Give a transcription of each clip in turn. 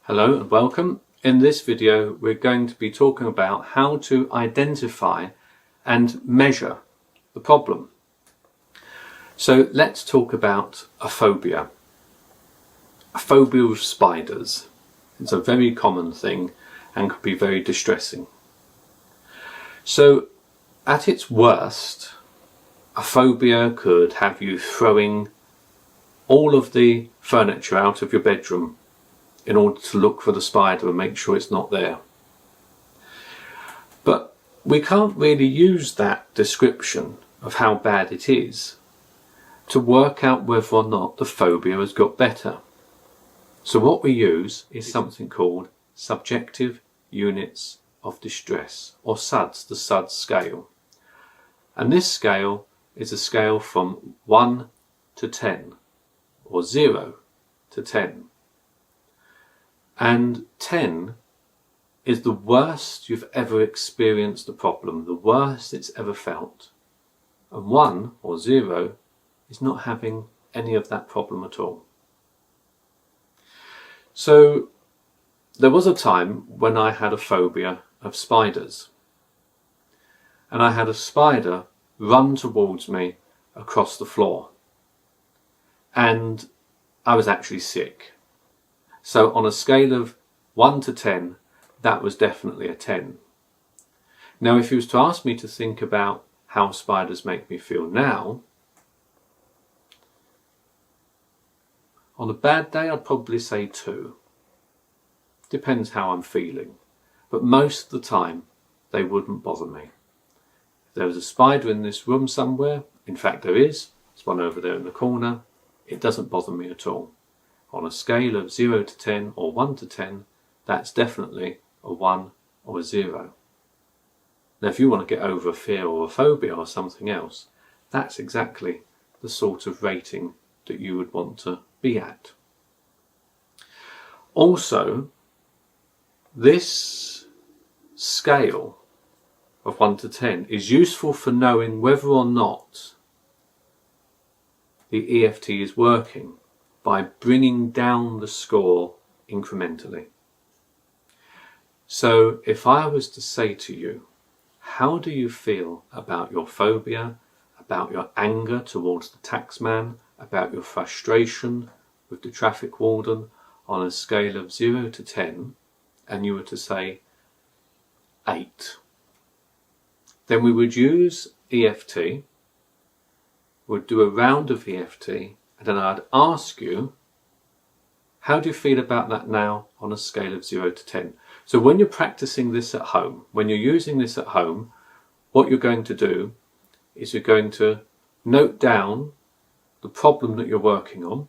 Hello and welcome. In this video we're going to be talking about how to identify and measure the problem. So let's talk about a phobia. A phobia of spiders. It's a very common thing and can be very distressing. So at its worst, a phobia could have you throwing all of the furniture out of your bedroom in order to look for the spider and make sure it's not there. But we can't really use that description of how bad it is to work out whether or not the phobia has got better. So what we use is something called subjective units of distress, or SUDS, the SUDS scale. And this scale is a scale from 1 to 10, or 0 to 10. And 10 is the worst you've ever experienced the problem, the worst it's ever felt. And 1 or 0 is not having any of that problem at all. So there was a time when I had a phobia of spiders. And I had a spider run towards me across the floor. And I was actually sick. So on a scale of 1 to 10, that was definitely a 10. Now if you was to ask me to think about how spiders make me feel now, on a bad day I'd probably say 2. Depends how I'm feeling. But most of the time they wouldn't bother me. If there was a spider in this room somewhere, in fact there is, there's one over there in the corner, it doesn't bother me at all. On a scale of 0 to 10 or 1 to 10, that's definitely a 1 or a 0. Now if you want to get over a fear or a phobia or something else, that's exactly the sort of rating that you would want to be at. Also, this scale of 1 to 10 is useful for knowing whether or not the EFT is working, by bringing down the score incrementally. So if I was to say to you, how do you feel about your phobia, about your anger towards the taxman, about your frustration with the traffic warden on a scale of 0 to 10, and you were to say 8, then we would use EFT, would do a round of EFT, and then I'd ask you, how do you feel about that now on a scale of 0 to 10? So when you're practicing this at home, when you're using this at home, what you're going to do is you're going to note down the problem that you're working on.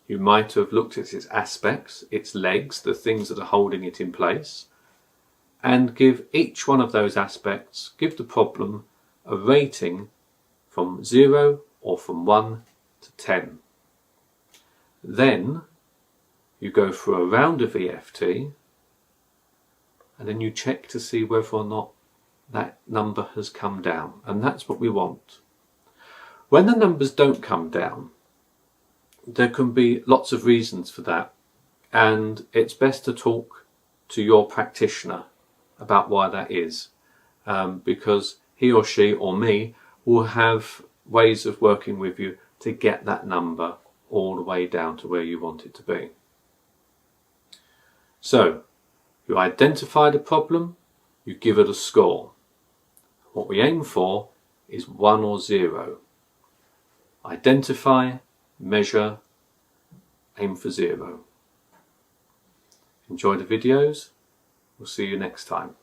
You might have looked at its aspects, its legs, the things that are holding it in place, and give each one of those aspects, give the problem a rating from 0 or from 1 to 10. Then you go for a round of EFT and then you check to see whether or not that number has come down, and that's what we want. When the numbers don't come down, there can be lots of reasons for that, and it's best to talk to your practitioner about why that is, because he or she or me will have ways of working with you to get that number all the way down to where you want it to be. So, you identify the problem, you give it a score. What we aim for is 1 or 0. Identify, measure, aim for 0. Enjoy the videos. We'll see you next time.